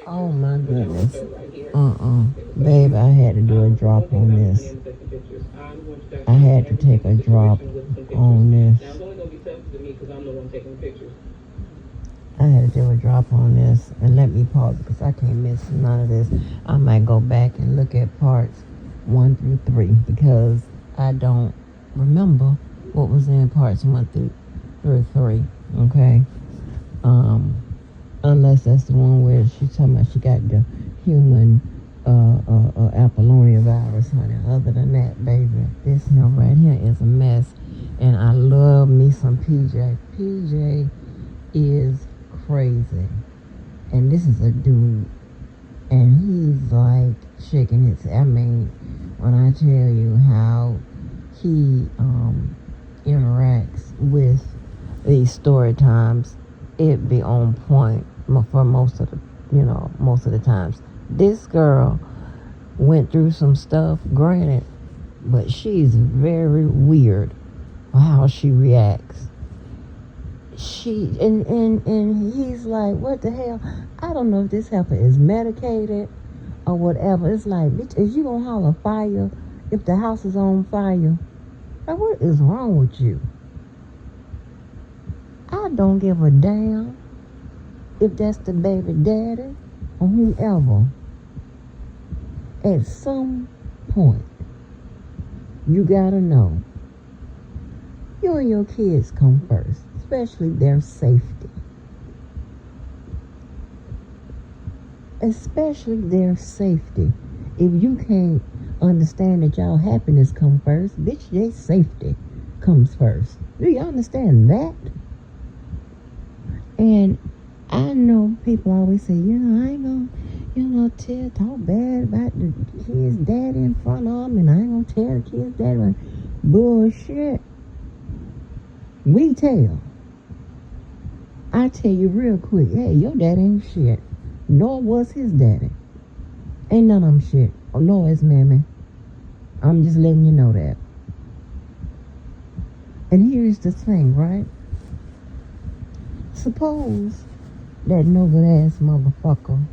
Oh my goodness. Babe, I had to do a drop on this. I had to take a drop on this. I had to do a drop on this, and let me pause because I can't miss none of this. I might go back and look at parts 1 through 3 because I don't remember what was in parts 1 through 3. Okay, unless that's the one where she's talking about she got the human Apollonia virus, honey. Other than that, baby, this here right here is a mess, and I love me some PJ. PJ is crazy, and this is a dude, and he's like shaking his. I mean, when I tell you how he interacts with these story times, it be on point for most of the times. This girl went through some stuff, granted, but she's very weird how she reacts. And he's like, what the hell? I don't know if this heifer is medicated or whatever. It's like, bitch, is you gonna holler fire if the house is on fire? Like, what is wrong with you? I don't give a damn if that's the baby daddy or whomever. At some point, you gotta know you and your kids come first, especially their safety. Especially their safety. If you can't understand that y'all happiness come first, bitch, their safety comes first. Do you understand that? And I know people always say, I ain't gonna, talk bad about the kid's daddy in front of them, and I ain't gonna tell the kid's daddy. Like, bullshit. We tell. I tell you real quick, hey, your daddy ain't shit. Nor was his daddy. Ain't none of them shit. Oh, no, it's mammy. I'm just letting you know that. And here's the thing, right? Suppose that no good ass motherfucker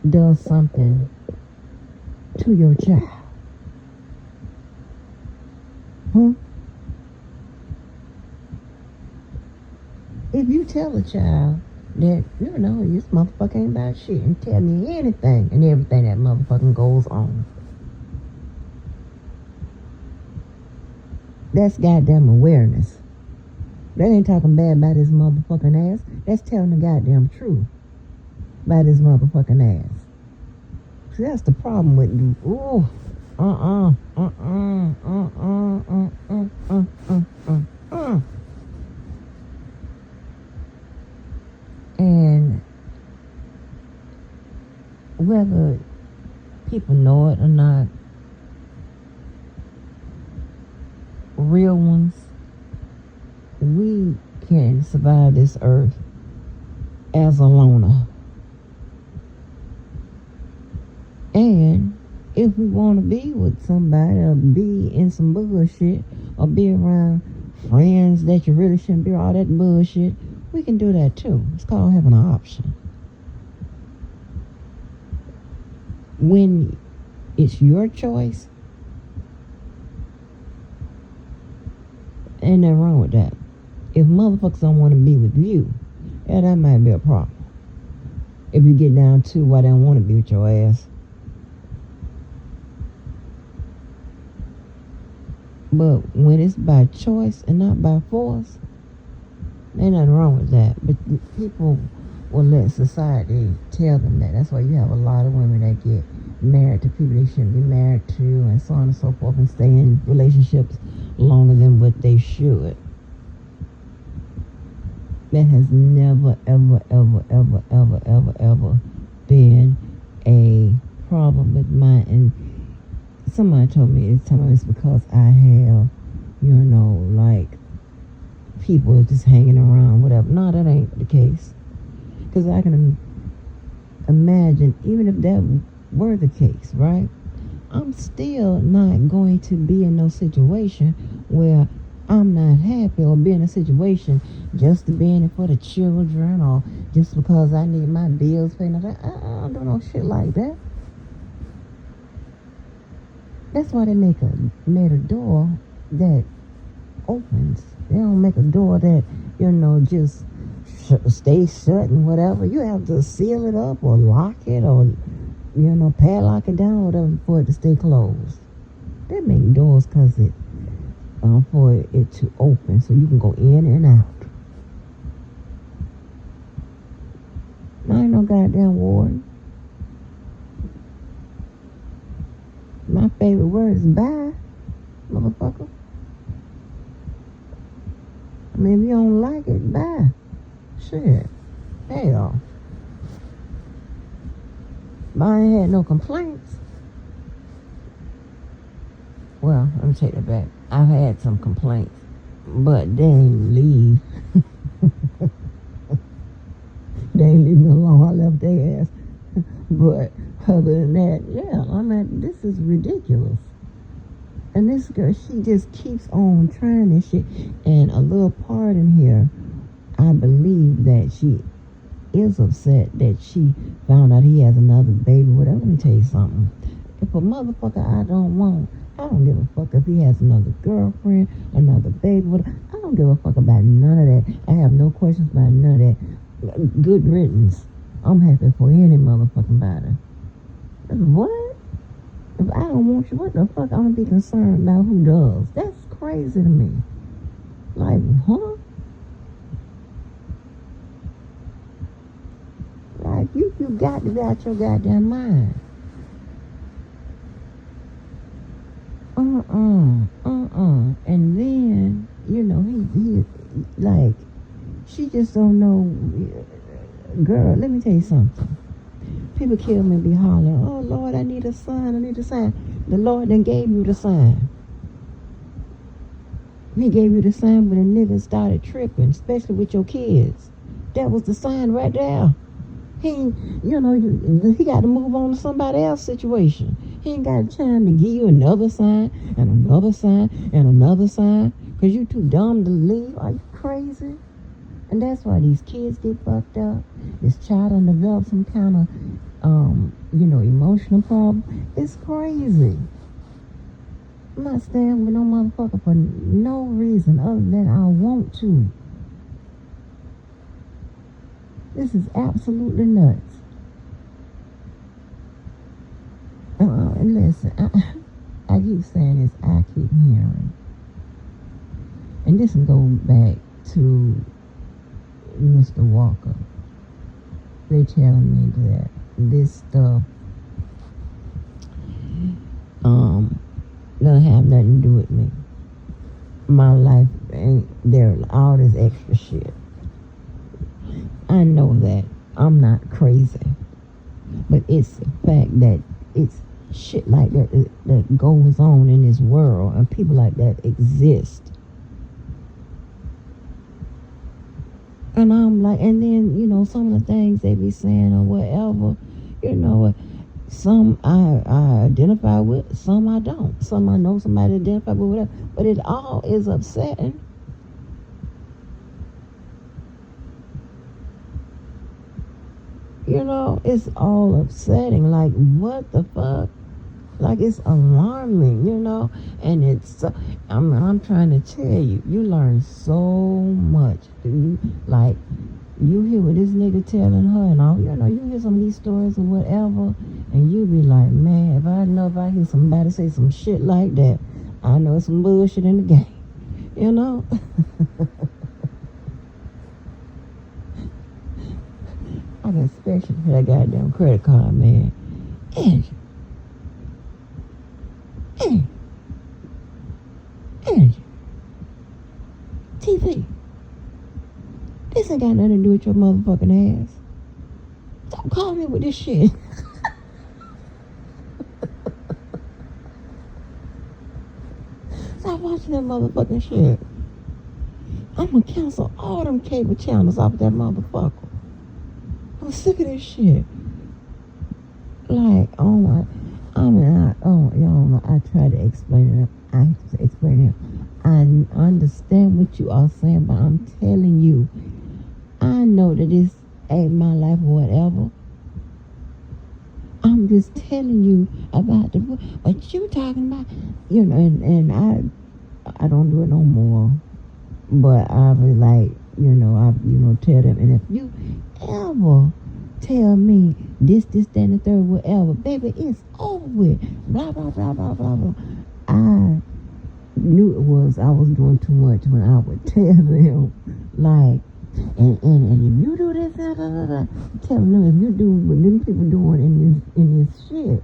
does something to your child. Huh? If you tell a child that, this motherfucker ain't about shit, and tell me anything and everything that motherfucking goes on, that's goddamn awareness. That ain't talking bad about his motherfucking ass. That's telling the goddamn truth about his motherfucking ass. See, that's the problem with you. Ooh. And whether people know it or not, real ones, we can survive this earth as a loner. And if we want to be with somebody or be in some bullshit or be around friends that you really shouldn't be, all that bullshit, we can do that too. It's called having an option. When it's your choice, ain't nothing wrong with that. If motherfuckers don't want to be with you, yeah, that might be a problem. If you get down to why they don't want to be with your ass. But when it's by choice and not by force, ain't nothing wrong with that. But people will let society tell them that. That's why you have a lot of women that get married to people they shouldn't be married to, and so on and so forth, and stay in relationships longer than what they should. That has never, ever, ever, ever, ever, ever, ever been a problem with mine. And somebody told me it's because I have, like, people just hanging around, whatever. No, that ain't the case. Because I can imagine, even if that were the case, right? I'm still not going to be in no situation where I'm not happy or be in a situation just to be in it for the children or just because I need my bills paid. I don't do no shit like that. That's why they made a door that opens. They don't make a door that, just stay shut and whatever. You have to seal it up or lock it or, padlock it down or whatever for it to stay closed. They make doors because for it to open so you can go in and out. I ain't no goddamn warden. My favorite word is bye, motherfucker. I mean, if you don't like it, bye. Shit. Hell. But I ain't had no complaints. Well, let me take that back. I've had some complaints, but they ain't leave. They ain't leave me alone. I left their ass. But other than that, yeah, this is ridiculous. And this girl, she just keeps on trying this shit. And a little part in here, I believe that she is upset that she found out he has another baby. Whatever. Let me tell you something. If a motherfucker I don't give a fuck if he has another girlfriend, another baby, whatever. I don't give a fuck about none of that. I have no questions about none of that. Good riddance. I'm happy for any motherfucking body. What? If I don't want you, what the fuck I'm gonna be concerned about who does? That's crazy to me. Like, huh? Like, you got to be out your goddamn mind. And then, he like, she just don't know. Girl, let me tell you something. People kill me and be hollering, oh, Lord, I need a sign. The Lord done gave you the sign. He gave you the sign when the niggas started tripping, especially with your kids. That was the sign right there. He got to move on to somebody else's situation. He ain't got time to give you another sign and another sign and another sign because you too dumb to leave. Are you crazy? And that's why these kids get fucked up. This child done developed some kind of, emotional problem. It's crazy. I'm not staying with no motherfucker for no reason other than I want to. This is absolutely nuts. And listen, I keep saying this, I keep hearing. And this can go back to Mr. Walker. They telling me that this stuff doesn't have nothing to do with me. My life ain't there, all this extra shit. I know that I'm not crazy, but it's the fact that it's shit like that goes on in this world and people like that exist. And I'm like, and then, some of the things they be saying or whatever, some I identify with, some I don't. Some I know somebody identify with, whatever. But it all is upsetting. It's all upsetting. Like, what the fuck? Like, it's alarming, And it's, I'm trying to tell you, you learn so much. You hear what this nigga telling her and all, you hear some of these stories or whatever, and you be like, man, if I hear somebody say some shit like that, I know it's some bullshit in the game, I got special for that goddamn credit card, man. Angie. TV. This ain't got nothing to do with your motherfucking ass. Stop calling me with this shit. Stop watching that motherfucking shit. I'm gonna cancel all them cable channels off of that motherfucker. I'm sick of this shit. Like, oh my, I try to explain it. I understand what you are saying, but I'm telling you, I know that this ain't my life or whatever. I'm just telling you about what you talking about, and I don't do it no more. But I was like, tell them. And if you ever tell me this, that, and the third, whatever, baby, it's over with. Blah, blah, blah, blah, blah, blah. I knew I was doing too much when I would tell them, like, and if you do this, tell them if you do what them people doing in this shit,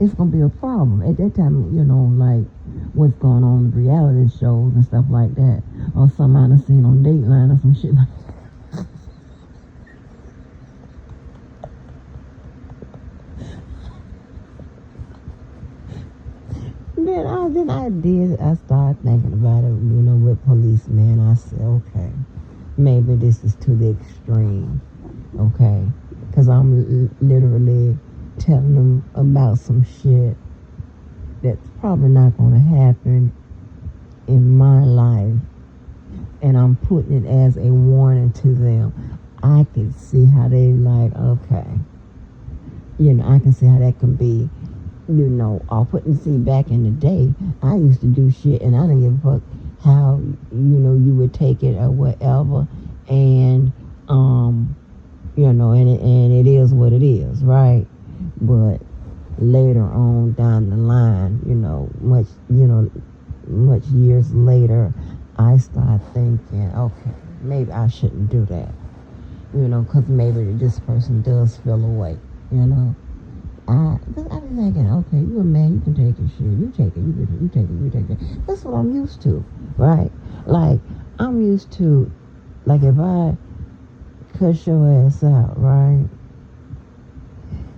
it's gonna be a problem. At that time, like what's going on in reality shows and stuff like that, or something I done seen on Dateline or some shit like that. I started thinking about it, with policemen. I said, okay, maybe this is to the extreme, okay? Because I'm literally telling them about some shit that's probably not going to happen in my life, and I'm putting it as a warning to them. I can see how they like, okay, I can see how that can be, I'll put and see back in the day, I used to do shit and I didn't give a fuck how, you would take it or whatever, and, and it is what it is, right? But later on down the line, much years later, I start thinking, okay, maybe I shouldn't do that, because maybe this person does feel away, I be thinking, okay, you a man, you can take your shit, you take it, you take it. That's what I'm used to, right? Like, I'm used to, like, if I cuss your ass out, right?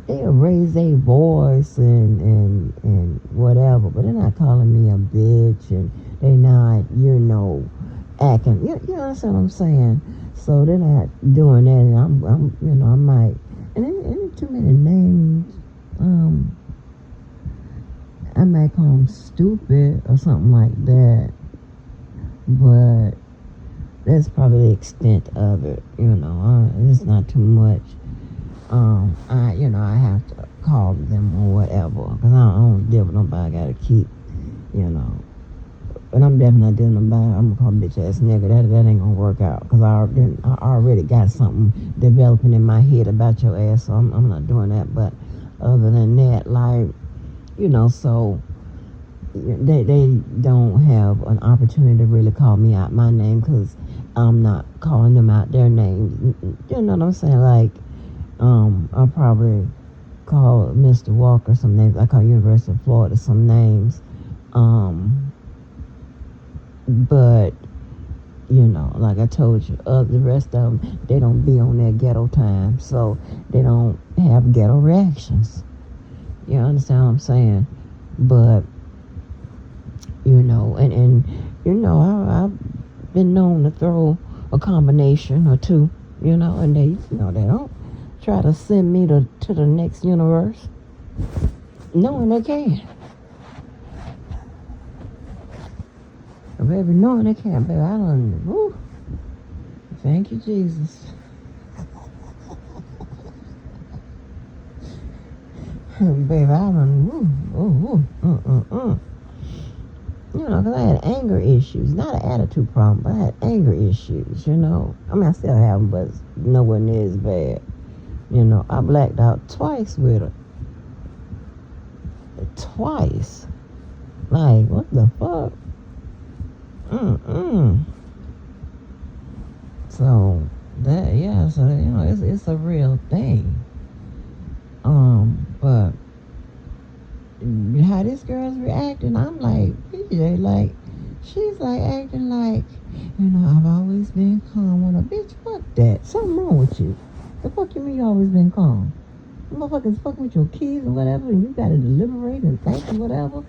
They'll raise their voice and whatever, but they're not calling me a bitch, and they not, acting. You understand what I'm saying? So they're not doing that, and I might, and ain't too many names. I might call them stupid or something like that, but that's probably the extent of it. It's not too much. I have to call them or whatever, because I don't deal with nobody. I gotta keep, but I'm definitely not dealing with nobody. I'm gonna call bitch ass nigga. That ain't gonna work out, because I already got something developing in my head about your ass, so I'm not doing that. But other than that, like, so they don't have an opportunity to really call me out my name, because I'm not calling them out their names. You know what I'm saying? Like, I'll probably call Mr. Walker some names. I call University of Florida some names. But, like I told you, the rest of them, they don't be on their ghetto time, so they don't have ghetto reactions. You understand what I'm saying? But, I've been known to throw a combination or two, and they don't try to send me to the next universe, knowing they can. Baby, knowing they can, baby, I don't, woo, thank you, Jesus. Baby, I don't, because I had anger issues, not an attitude problem, but I had anger issues, I mean, I still have them, but it's nowhere near as bad. I blacked out twice with her. Twice. Like, what the fuck? So, it's a real thing. But how this girl's reacting, I'm like, PJ, like, she's like acting like, I've always been calm on a bitch. Fuck that. Something wrong with you. The fuck you mean you always been calm? The motherfuckers fucking with your kids or whatever, and you gotta deliberate and think and whatever.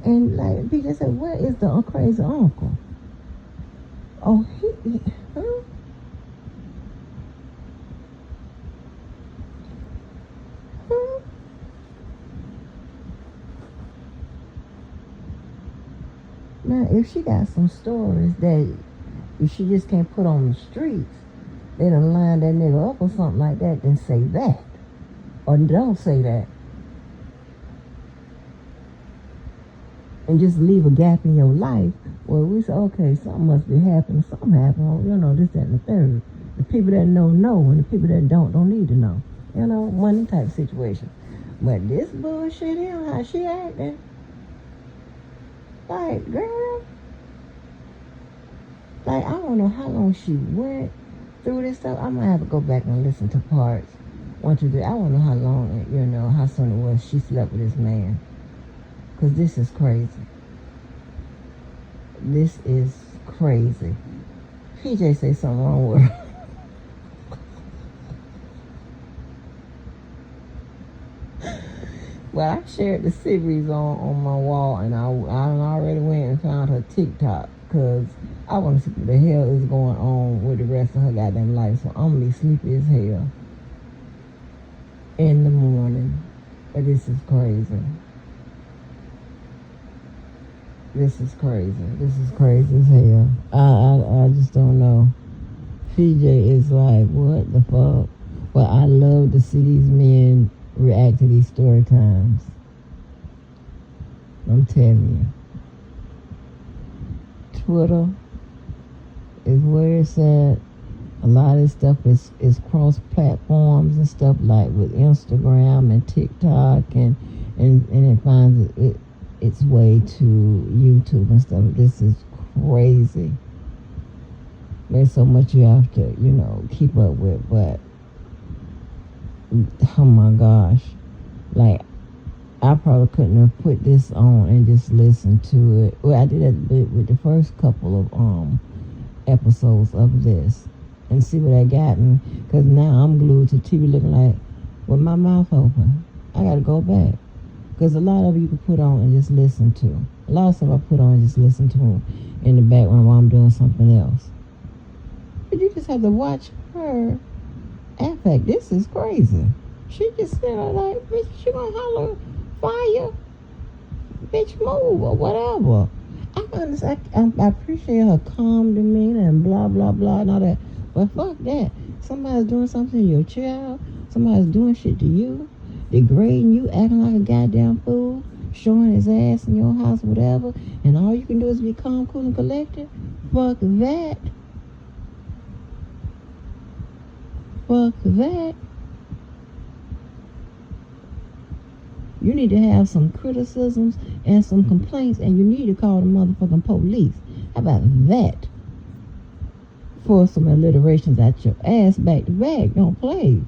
And like PJ said, where is the crazy uncle? Oh, huh? Now, if she got some stories that if she just can't put on the streets, they done line that nigga up or something like that, then say that. Or don't say that. And just leave a gap in your life where we say, okay, something must be happening, something happened, this, that, and the third. The people that know, and the people that don't need to know. Money type situation. But this bullshit here, how she acting, like, girl, like, I don't know how long she went through this stuff. I'm gonna have to go back and listen to parts 1, 2, 3. I don't know how long, how soon it was she slept with this man. Because this is crazy. This is crazy. PJ say something wrong with her. Well, I shared the series on my wall, and I already went and found her TikTok because I want to see what the hell is going on with the rest of her goddamn life. So I'm going to be sleepy as hell in the morning. But this is crazy. This is crazy. This is crazy as hell. I just don't know. PJ is like, what the fuck? But I love to see these men react to these story times. I'm telling you. Twitter is where it's at. A lot of this stuff is cross platforms and stuff, like with Instagram and TikTok, and it finds its way to YouTube and stuff. This is crazy. There's so much you have to, keep up with, but oh my gosh, like, I probably couldn't have put this on and just listened to it. Well, I did that with the first couple of episodes of this, and see what I got me, because now I'm glued to TV looking like with my mouth open. I gotta go back, because a lot of you can put on and just listen to. A lot of stuff I put on and just listen to in the background while I'm doing something else. But you just have to watch her. In fact, this is crazy. She just said, like, bitch, she gonna holler, fire, bitch, move, or whatever. I appreciate her calm demeanor and blah, blah, blah, and all that. But fuck that. Somebody's doing something to your child. Somebody's doing shit to you. Degrading you, acting like a goddamn fool. Showing his ass in your house, whatever. And all you can do is be calm, cool, and collected. Fuck that. Fuck that. You need to have some criticisms and some complaints, and you need to call the motherfucking police. How about that? For some alliterations at your ass back to back. Don't play.